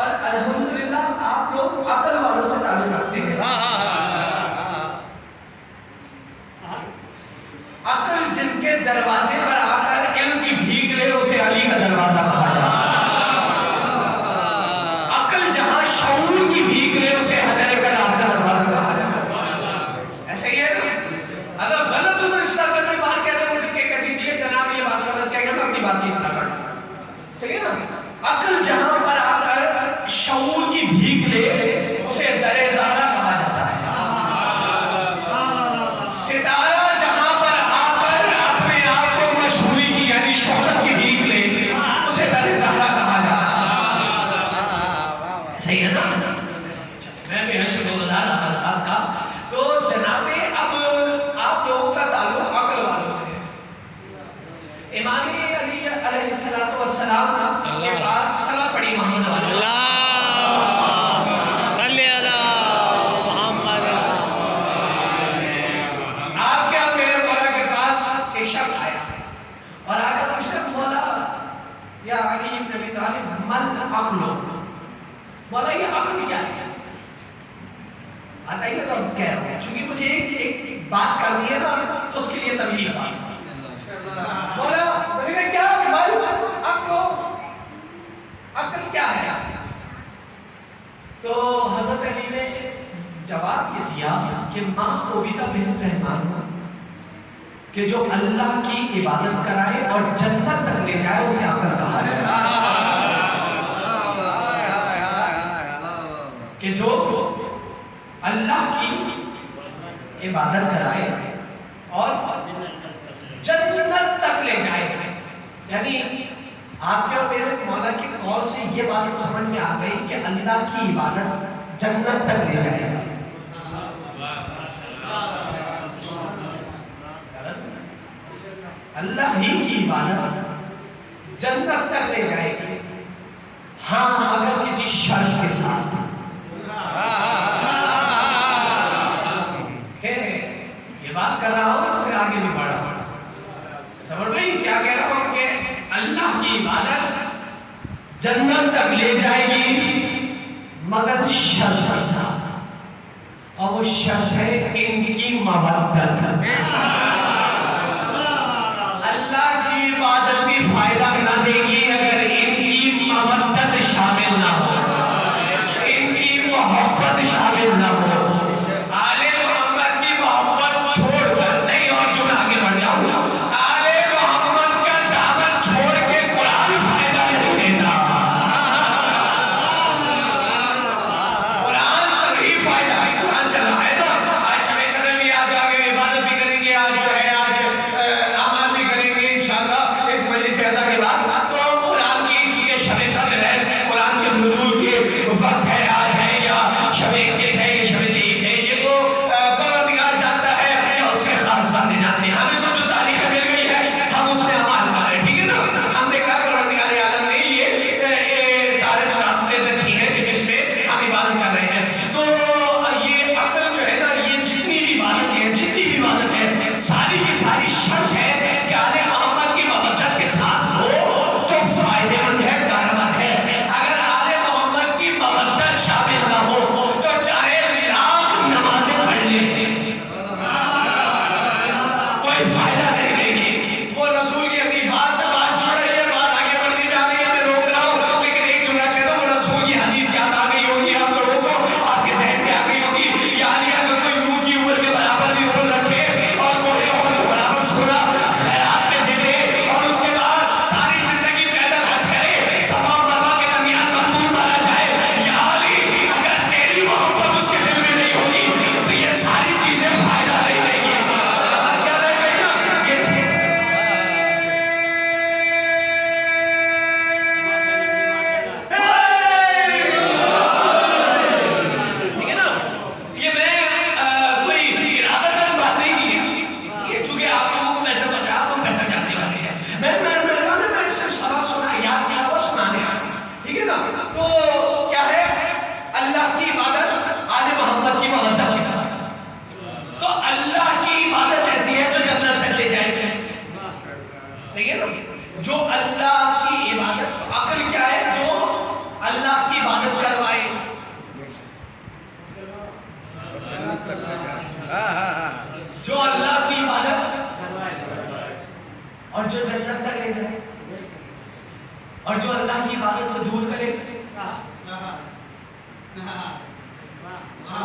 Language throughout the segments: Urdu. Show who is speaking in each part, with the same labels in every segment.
Speaker 1: اور الحمدللہ آپ لوگ عقل والوں سے تعلق رکھتے ہیں. عقل جن کے دروازے پر آ کر علم کی بھیک لے اسے علی کا دروازہ کہا جاتا ہے. عقل جہاں شعور کی بھیک لے اسے حضرت کلام کا دروازہ کہا جاتا ہے. ایسے ہی ہے نا. اگر غلط ہو تو اصلاح کرنے بات کہہ رہے ہیں کہہ دیجیے جناب یہ بات غلط کہہ گیا تو اپنی بات کی اصلاح کرنا. صحیح ہے نا. عقل جہاں پر آ کر شعور کی بھیک لے اسے در زہرا کہا جاتا ہے. ستارہ جہاں پر آ کر اپنے آپ کو مشہوری کی یعنی شہرت کی بھیک لے اسے در زہرا کہا جاتا ہے. صحیح ہے نا. میں بھی حشر روزدار حضرات کا تو جناب اب آپ لوگوں کا تعلق عقل والوں سے ہے. امام علی علیہ السلام کے پاس صلاح پڑھی محمد والی
Speaker 2: صلی اللہ محمد.
Speaker 1: آپ کیا میرے مولا کے پاس ایک شخص آیا اور آ کر پوچھتے مولا یا علی ابن ابی طالب مل عقل. مولا یہ عقل کیا ہے؟ آتا ہی ہے تو کہہ رہا ہوں چونکہ مجھے ایک بات کرنی ہے نا تو اس کے لیے تبھی بات. مولا سمجھے کیا مل عقل کیا ہے؟ تو حضرت علی نے جواب یہ دیا کہ ما عبیدہ بن الرحمن کہ جو اللہ کی عبادت کرائے اور جنت تک لے جائے اسے عقل کہا جائے. کہ جو اللہ کی عبادت کرائے اور جنت تک لے جائے. یعنی آپ کے اور میرے مولا کے قول سے یہ بات تو سمجھ میں آ گئی کہ اللہ کی عبادت جنت تک لے جائے گا. اللہ ہی کی عبادت جنت تک لے جائے گی. ہاں اگر کسی شرط کے ساتھ. یہ بات کر رہا ہوں تو پھر آگے بھی بڑھ رہا ہوں. سمجھ گئی کیا کہہ رہا ہوں کہ اللہ کی عبادت جنت تک لے جائے گی مگر شرط کے ساتھ. اور وہ شرط ہے ان کی مودت. اللہ کی عبادت بھی فائدہ نہ دے گی اگر ان کی مودت شامل نہ ہو, ان کی محبت شامل نہ ہو. آل محمد کی محبت چھوڑ کر نہیں اور جو میں آگے بڑھ جاؤں آل محمد کا دعوت چھوڑ کے قرآن فائدہ نہیں دیتا. قرآن تبھی فائدہ ہے. قرآن چل رہا ہے نا. آج شب قدر بھی آج آگے عبادت بھی کریں گے. آج جو ہے آج اعمال بھی کریں گے انشاءاللہ اس مجلس عزا کے بعد. تو قرآن کی چیزیں شب قدر ہے, قرآن کے نزول کے وقت ہے, آج ہے یا شب کس ہے یا شب تیس ہے, یہ تو پروردگار جانتا ہے یا اس کے خاص بندے جانتے ہیں. ہمیں تو جو تاریخ مل گئی ہے ہم اس میں عمل کر رہے ہیں. ٹھیک ہے نا. ہم نے کہا پروردگار عالم نے یہ تاریخ رات رکھی ہے کہ جس میں ہم عبادت کر رہے ہیں. تو یہ عقل جو ہے نا یہ جتنی بھی عبادت ہے جتنی بھی عبادت ہے ساری کی ساری شرط ہے کہ آل محمد کی مودت کے ساتھ ہو تو فائدے مند ہے, کارآمد ہے. اگر آل محمد کی مودت شامل نہ ہو تو چاہے لاکھ نمازیں پڑھ لیں کوئی فائدہ نہیں دے گی. وہ رسول کی حدیث بات سے بات جڑ رہی ہے, بات آگے بڑھتی جا رہی ہے, میں روک رہا ہوں لیکن ایک جملہ کہہ دو. وہ رسول کی حدیث یاد آ گئی ہوگی آپ لوگوں کو, آپ کے ذہن میں آ گئی ہوگی. یعنی اگر کوئی نور کی عمر کے برابر بھی عمر رکھے اور کوئی عمر کے برابر سونا خیرات میں دے دے اور اس کے بعد ساری زندگی پیدل حج کرے, صفا و مروہ کے درمیان مقتول مارا جائے, یا علی اگر تیری محبت اس کے دل میں نہیں ہوگی تو یہ ساری چیزیں فائدہ نہیں دیں گی. کیا رہ گئی نا ٹھیک ہے نا. یہ میں کوئی ارادتاً بات نہیں کی ہے, چونکہ آپ لوگوں کو بہتر پتہ ہے, آپ لوگ بہتر جاننے والے ہیں. میں صرف سنا سنا یاد کیا ہوا سنانے آیا. ٹھیک ہے نا. تو کیا ہے اللہ کی عبادت آل محمد کی مودت کے ساتھ. تو اللہ کی عبادت ایسی ہے جو جنت تک لے جائے گی. صحیح ہے نا. جو اللہ کی عبادت, عقل کیا ہے جو اللہ کی عبادت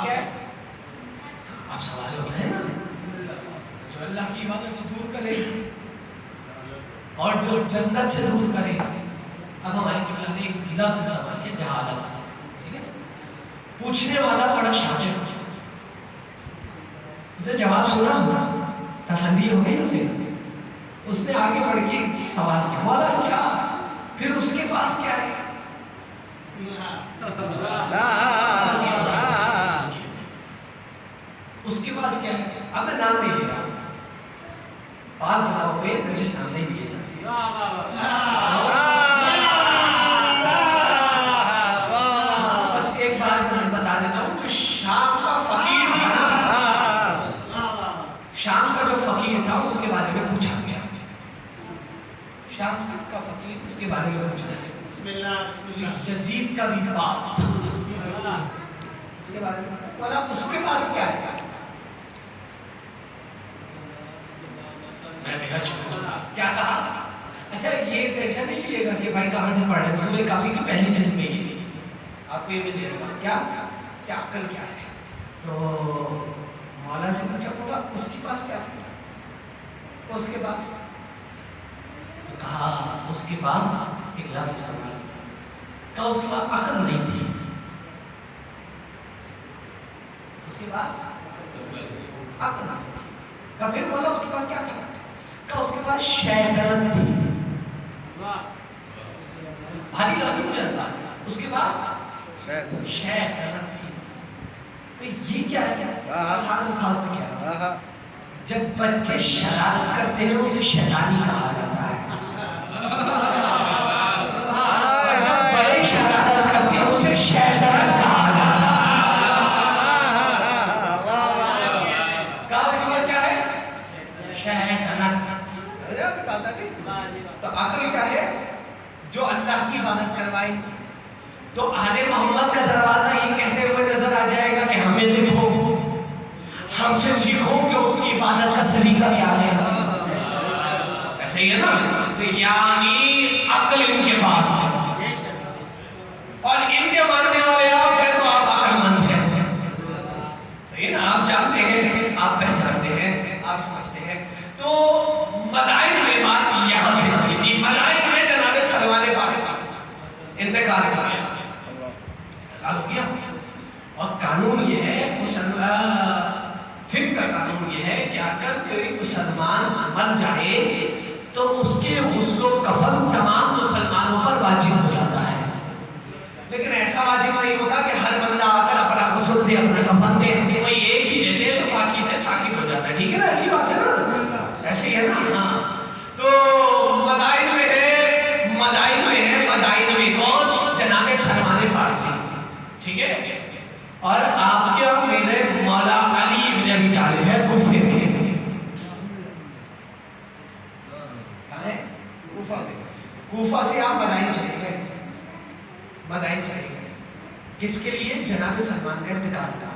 Speaker 1: کیا ہے؟ آپ سوال ہوتا ہے نا، جو اللہ کی عبادت سے دور کرے اور جو جنت سے دور کرے. اب ہماری قبلہ نے ایک لفظ استعمال کیا جہالت، ٹھیک ہے نا. پوچھنے والا بڑا شاطر تھا، اسے جواب سنا تسلی ہو گئی اسے. اس نے آگے بڑھ کے سوال کیا، بولا اچھا پھر اس کے پاس کیا ہے؟ اس کے پاس کیا ہے؟ اب میں نام نہیں لے رہا، پاک جگہوں پہ نجس نام نہیں لیے جاتے. بس ایک بات میں بتا دیتا ہوں، جو شام کا فقیر تھا نا، شام کا جو فقیر تھا اس کے بارے میں پوچھا گیا. شام کا فقیر اس کے بارے میں پوچھا گیا. یزید کا بھی باپ تھا، اس کے بارے میں بولا اس کے پاس کیا ہے؟ میں بہت شکریہ. کیا کہا؟ اچھا یہ ٹینشن نہیں لیے گا کہ بھائی کہاں سے پڑھ رہے ہیں، صبح کافی کی پہلی جلد میں یہ آپ کو یہ مل جائے گا. کیا عقل کیا ہے؟ تو مولا سے پوچھا ہوگا اس کے پاس کیا تھا؟ اس کے پاس تو کہا اس کے پاس ایک لفظ استعمال کہا اس کے پاس عقل نہیں تھی. اس کے پاس عقل نہیں تھی. کہا پھر بولا اس کے پاس کیا تھا؟ کہا اس کے پاس شیطنت تھی. بھاری لفظ مجھے انداز ہے. اس کے پاس شیطنت تھی. تو یہ کیا ہے؟ آسان الفاظ میں کیا ہے؟ جب بچے شرارت کرتے ہیں اسے شیطانی کہا جاتا ہے، اور جب بڑے شرارت کرتے ہیں اسے شیطان کہا جاتا ہے. کہا اس کے بعد کیا ہے؟ شیطنت. تو عقل کیا ہے؟ جو اللہ کی عبادت کروائے. تو آل محمد کا دروازہ یہ کہتے ہوئے نظر آ جائے گا کہ ہمیں دیکھو، ہم سے سیکھو کہ اس کی عبادت کا سلیقہ کیا ہے. ایسا ہی ہے نا. تو یعنی عقل ان کے پاس ہے، اور ان کے ماننے والے آپ ہیں تو آپ عقل مند ہیں. صحیح ہے نا. آپ جانتے ہیں، آپ پہچانتے ہیں، آپ سمجھتے ہیں. تو مدائن میں بات یہاں سے چلی تھی. مدائن میں جناب سلمان فارسی انتقال ہو گیا. اور قانون یہ ہے، فقہ کا قانون یہ ہے کہ اگر کوئی مسلمان مر جائے تو اس کے غسل و کفن تمام مسلمانوں پر واجب ہو جاتا ہے. لیکن ایسا واجب نہیں ہوتا کہ ہر بندہ آ کر اپنا غسل دے، اپنا کفن دے. کوئی ایک بھی دے دے تو باقی سے ساکت ہو جاتا ہے. ٹھیک ہے نا، ایسی بات ہے نا، ایسے ہی ہے نا. ہاں. تو مدائن میں ہے کون؟ جناب سلمان فارسی. ٹھیک ہے. اور آپ کے اور میرے مولا علی ابن ابی طالب ہے، کوفے تھے. کہاں ہے؟ کوفہ میں. کوفہ سے آپ مدائن چلے گئے. کس کے لیے؟ جناب سلمان کا انتقال ہوا.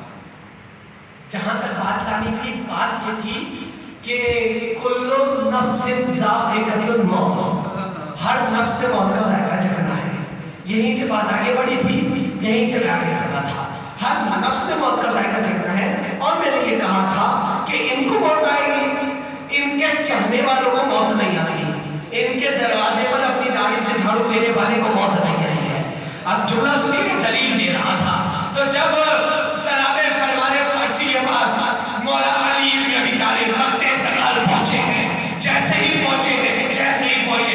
Speaker 1: جہاں تک بات لانی تھی، بات یہ تھی کہ کل نفس ذائقۃ الموت، ہر نفس سے موت کا ذائقہ چکھنا ہے. یہیں سے بات آگے بڑھی تھی، یہیں سے آگے چلنا تھا. ہر نفس نے موت کا ذائقہ چکھنا ہے. اور میں نے یہ کہا تھا کہ ان کو موت آئے گی، ان کے چاہنے والوں کو موت نہیں آتی. ان کے دروازے پر اپنی داڑھی سے جھاڑو دینے والے کو موت نہیں آئی ہے. اب جملہ سنیے کہ دلیل دے رہا تھا. تو جب جناب سلمان فارسی کے پاس مولا علی ابن ابی طالب وقت انتقال پہنچے ہیں، جیسے ہی پہنچے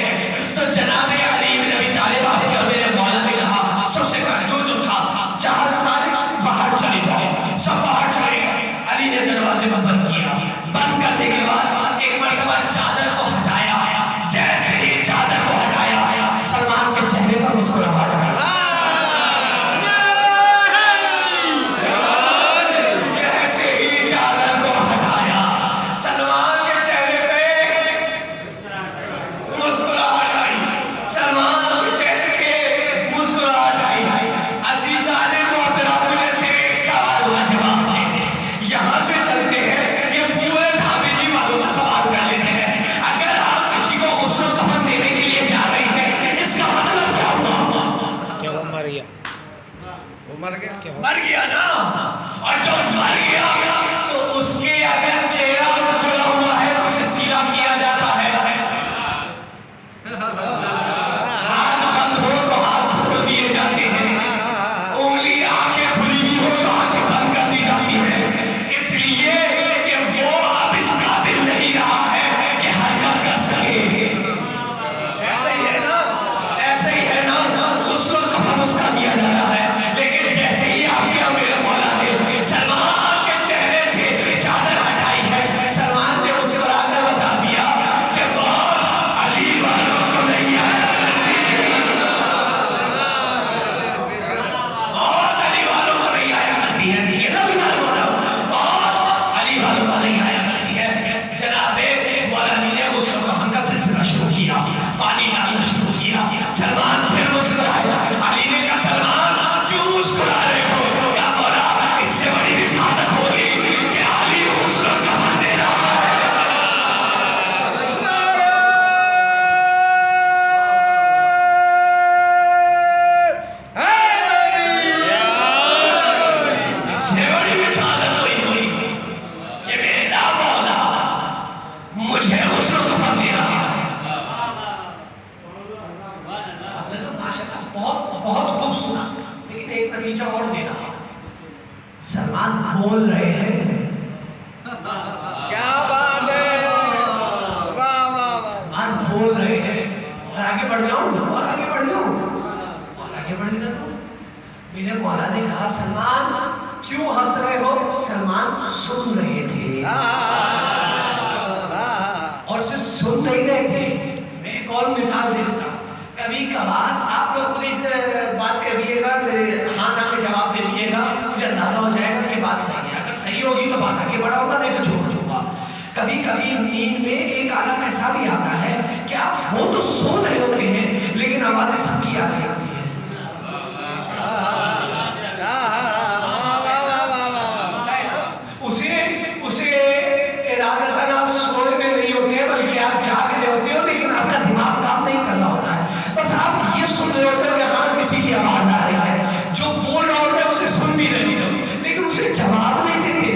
Speaker 1: ہیں تو جناب علی ابن ابی طالب آپ کے اور میرے مولا نے کہا سب سے پہلے جو تھا چار سارے باہر چلے جاؤ. سب باہر چلے گئے. علی نے دروازے کو بند کیا. بند کرنے کے بعد ایک مرتبہ چادر کو ہٹایا. جیسے ہی چادر کو ہٹایا سلمان کے چہرے پر مسکراہٹ آئی. مر گیا نا، اور جب مر گیا تو اس کے اگر چہرہ کھلا ہوا ہے تو اسے سیدھا کیا جاتا ہے، ہاتھ بند ہو تو ہاتھ کھول دیے جاتے ہیں، انگلی آنکھیں کھلی بھی ہو تو آنکھیں بند کر دی جاتی ہیں، اس لیے کہ وہ اب اس قابل نہیں رہا ہے کہ حرکت کر سکے۔ ایسے ہی ہے نا، ایسے ہی ہے نا، غسل و کفن اس کا دیا جاتا ہے، لیکن جیسے ہی آپ کے میرے مولا نے سلمان کے چہرے سے چادر ہٹائی ہے، سلمان نے اسے بلا کر بتا دیا کہ بہت علی والوں کو نہیں آیا کرتی ہے، بہت علی والوں کو نہیں آیا کرتی ہے، ٹھیک ہے نا بلال مولا، بہت علی والوں کو نہیں آیا کرتی ہے۔ جناب مولانا نے غسل و کفن کا سلسلہ شروع کیا، پانی ڈالنا شروع کیا، سلمان پھر مسکرایا، علی نے کہا سلمان کیوں مسکرا رہے ہو؟ کہا مولا اس سے بڑی رسالت ہوگی کہ علی غسل و کفن دے رہا ہے۔ اس سے بڑی رسالت وہی ہوئی کہ میرا مولا مجھے غسل و کفن دے رہا ہے۔ آپ نے تو ماشاءاللہ بہت بہت خوب سنا، لیکن ایک نتیجہ اور دے رہا ہے، سلمان بول رہے ہیں، سلمان بول رہے ہیں، اور آگے بڑھ جاؤں، اور آگے بڑھ جاؤں، اور آگے بڑھ جاتا ہوں۔ میرے مولا نے کہا سلمان کیوں ہنس رہے ہو؟ سلمان سن رہے تھے، اور صرف سن نہیں رہے تھے۔ میں ایک اور مثال دیتا ہوں، کبھی کبھار آپ لوگ خود بات کریے گا، میرے ہاں نہ میں جواب دے دیجیے گا، مجھے اندازہ ہو جائے گا کہ بات صحیح ہے، اگر صحیح ہوگی تو بات آگے بڑھاؤں گا، نہیں تو چھوڑ دوں گا۔ کبھی کبھی نیند میں ایک عالم ایسا بھی آتا ہے کہ آپ ہو تو سو رہے ہوتے ہیں لیکن آوازیں سب کی آتی ہوتی ہیں، اسے ارادتاً آپ سوئے میں نہیں ہوتے ہیں بلکہ آپ جاگ رہے ہوتے ہو، لیکن آپ کا دماغ کام نہیں کر رہا ہوتا ہے، بس آپ یہ سن رہے ہوتے ہو کہ ہاں کسی کی آواز آ رہی ہے، جو بول رہا ہوتا ہے اسے سن بھی رہی ہو لیکن اسے جواب نہیں دیتے۔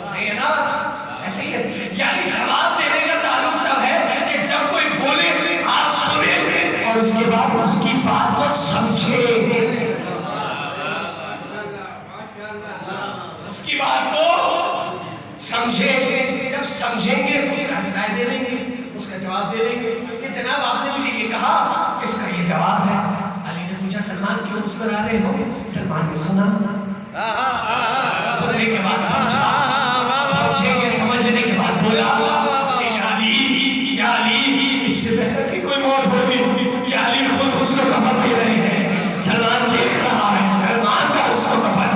Speaker 1: صحیح ہے نا، ایسے ہی ہے، یعنی جواب دینے کا تعلق تب ہے کہ جب کوئی بولے آپ سنیں اور اس کے بعد اس کی بات کو سمجھے، اس کی بات کو سمجھے، جب سمجھیں گے تو اس کا رائے دے دیں گے، اس کا جواب دے دیں گے کہ جناب آپ نے مجھے یہ کہا، اس کا یہ جواب ہے۔ علی نے پوچھا سلمان کیوں مسکرا رہے ہو؟ سلمان نے سنا، سننے کے بعد سمجھا، سمجھیں گے سمجھنے کے بعد بولا کہ یا علی اس سے بہتر کی کوئی موت ہوگی، یا علی خود غسل و کفن دے رہے ہیں، سلمان دیکھ رہا ہے، سلمان کا غسل و کفن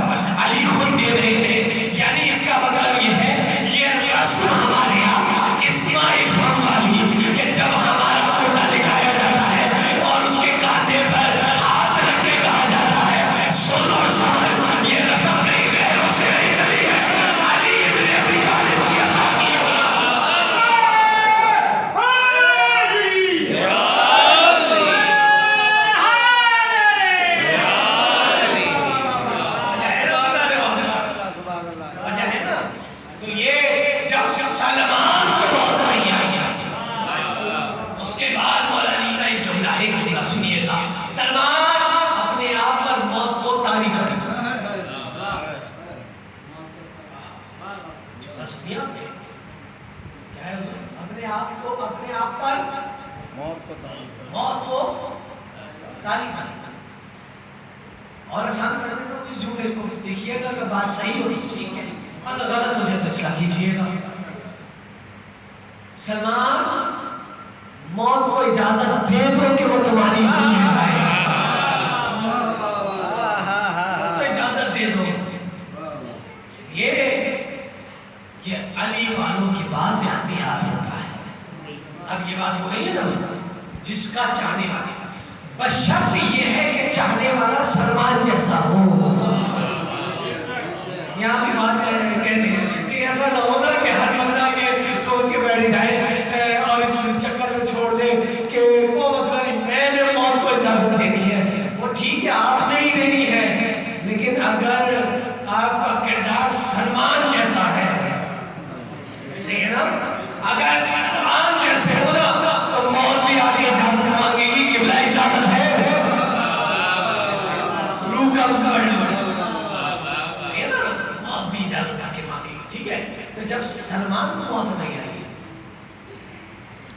Speaker 1: علی خود دے رہے ہیں، یعنی اس کا مطلب یہ ہے یہ رسم ہمارے یہاں اسماعی فرم والی کہ جب ہمارا کوٹا لکھایا جاتا ہے اور اس کے کاندھے پر ہاتھ رکھ کے کہا جاتا ہے سن اور سمجھ، یہ رسم کہیں غیروں سے نہیں چلی ہے، علی ابن ابی طالب کی عطا کی وجہ ہے نا۔ تو یہ جب سلمان کو موت نہیں آئی، اس کے بعد مولانا کا ایک جملہ سنیے گا، سلمان اپنے آپ پر موت کو طاری کر جملہ سنیا آپ نے کیا ہے، اپنے آپ پر موت کو طاری کر، اور آسان کرنے تو اس جملے کو دیکھیے گا، اگر بات صحیح ہوتی ٹھیک ہے، اگر غلط ہو جائے تو اصلاح کیجیے گا۔ سلمان موت کو اجازت دے دو کہ وہ تمہاری نہیں ہے، تو اجازت دے دو، یہ علی والوں کے پاس اختیار ہوتا ہے۔ اب یہ بات ہو گئی ہے نا، جس کا چاہنے والے، بشرط یہ ہے کہ چاہنے والا سلمان جیسا ہو۔ یہاں بھی بات کہنے ہیں کہ ایسا نہ ہونا کہ ہر بندہ یہ سوچ کے بیٹھ جائے اور اس چکر میں چھوڑ دے کہ کوئی مسئلہ نہیں، میں نے موت کو اجازت دے دی ٹھیک ہے آپ نے ہی دینی ہے، لیکن اگر آپ کا کردار سلمان جیسا ہے، صحیح ہے نا، اگر سلمان جیسے ہو نا تو موت بھی آگے اجازت مانگے گی کہ بلا اجازت ہے، روح قبض کر لو، صحیح ہے نا، موت بھی اجازت آ کے مانگے گی، ٹھیک ہے۔ تو جب سلمان کو موت نہیں آئی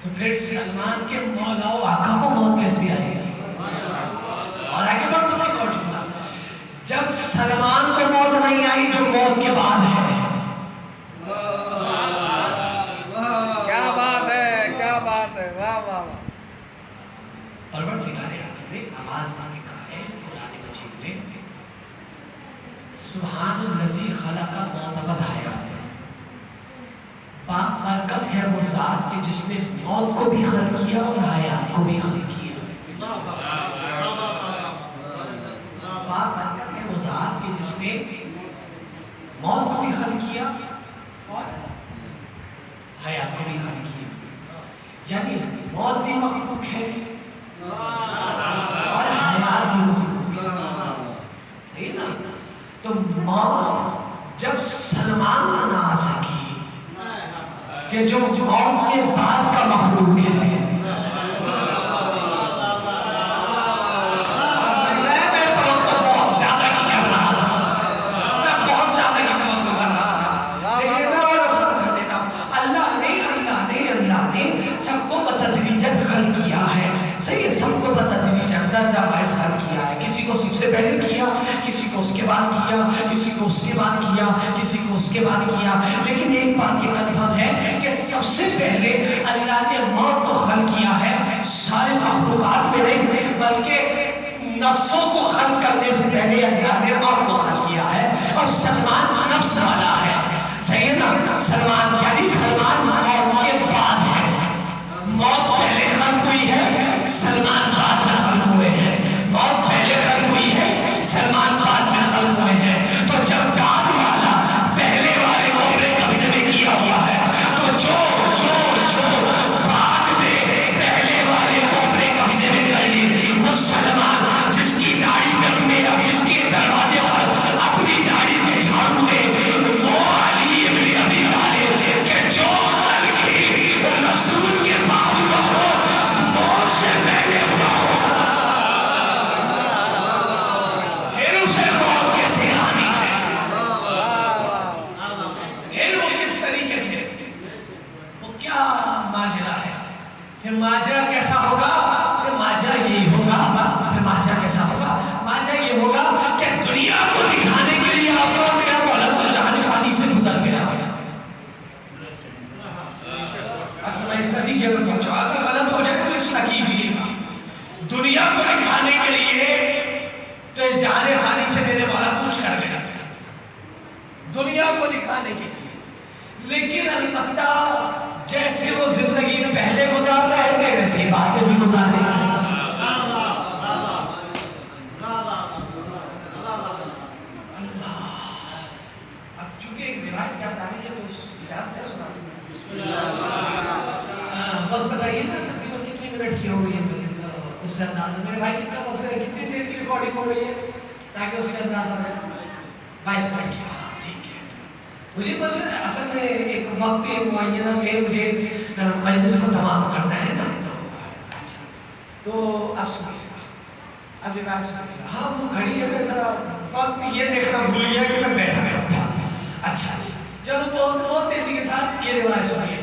Speaker 1: تو پھر سلمان کے مولا و آقا کو موت کیسی آئی؟ اور آگے بڑھ تو ایک اور جملہ، جب سلمان کو موت نہیں آئی جو موت کے بعد ہے،
Speaker 2: کیا بات ہے، کیا بات ہے، واہ واہ واہ۔
Speaker 1: پروردگار عالم نے آواز دے کے کہا ہے قرآن مجید میں، سبحان الذی خلق الموت والحیات، پاک برکت ہے وہ ذات کہ جس نے موت کو بھی خلق کیا اور حیات کو بھی خلق کیا۔ پاک برکت ہے وہ ذات کہ جس نے موت کو بھی خلق کیا اور حیات کو بھی خلق کیا، یعنی موت بھی مخلوق ہے اور حیات بھی مخلوق ہے، صحیح نا؟ تو موت جب سلمان کو نہ آ سکی کہ جو موت کے بعد کا مخلوق ہے، سب کو بتدریجاً درجہ باعث خلق کیا ہے، کسی کو سب سے پہلے کیا، کسی کو اس کے بعد کیا، کسی کو اس کے بعد کیا، کسی کو اس کے بعد کیا، لیکن ایک بات یہ کنفرم ہے کہ سب سے پہلے اللہ نے موت کو خلق کیا ہے، سارے مخلوقات میں نہیں بلکہ نفسوں کو خلق کرنے سے پہلے اللہ نے موت کو خلق کیا ہے، اور سلمان نفس والا ہے، صحیح ہے نا؟ سلمان یعنی سلمان موت کے بعد ہے، موت پہلے خلق ہوئی ہے، سلمان بعد میں خلق ہوئے ہیں، موت پہلے خلق ہوئی ہے، سلمان بعد میں خلق ہوئے ہیں، تو جب بعد والا پہلے والے کو اپنے قبضے میں کیا ہوا ہے، تو جو بعد میں پہلے والے کو اپنے قبضے میں کر لی، وہ سلمان جس کی داڑھی میں جس کے دروازے پر اپنی داڑھی سے جھاڑو دے، وہ علی ابن ابی طالب کہ جو خلق کی رسول کے بعد ہو موت سے پہلے ہوا ہو، پھر اسے موت کیسے آنی ہے، پھر وہ کس طریقے سے، وہ کیا ماجرا ہے، پھر ماجرا کیسا ہوگا، پھر ماجرا یہی ہوگا، پھر ماجرا کیسا ہوگا، ماجرا یہ ہوگا کہ دنیا کو دکھانے کے لیے آپ کو میرا مولا تو جہان فانی سے گزر گیا ہے، اب تمہیں اس نتیجے پر پہنچو، اگر غلط ہو جائے تو اصلاح کیجیے گا، دنیا کو دکھانے کے لیے تو اس جہان فانی سے میرے مولا پوچھ کر دیا، دنیا کو دکھانے کے لیے، لیکن البتہ جیسے وہ زندگی پہلے گزار رہے تھے ویسے ہی بعد میں بھی گزار رہے ہیں۔ اللہ، اب چونکہ ایک روایت یاد آ رہی ہے تو اس اجازت سے سنا دوں، وقت بتائیے نا تقریباً کتنے منٹ کی ہو گئی ہے، اس سے انداز میں میرے بھائی کتنا وقت ہے، کتنی دیر کی ریکارڈنگ ہو رہی ہے تاکہ اس سے انداز میں 22 منٹ کی، ٹھیک ہے۔ مجھے بس اصل میں ایک وقت معینہ میں مجھے مجلس کو تمام کرنا ہے نا، تو اب سنیے، اب یہ بات سنیے، ہاں وہ گھڑی ہے میں ذرا وقت یہ دیکھنا بھول گیا کہ میں بیٹھا تھا، اچھا چلو بہت تیزی کے ساتھ یہ روایت سنیے۔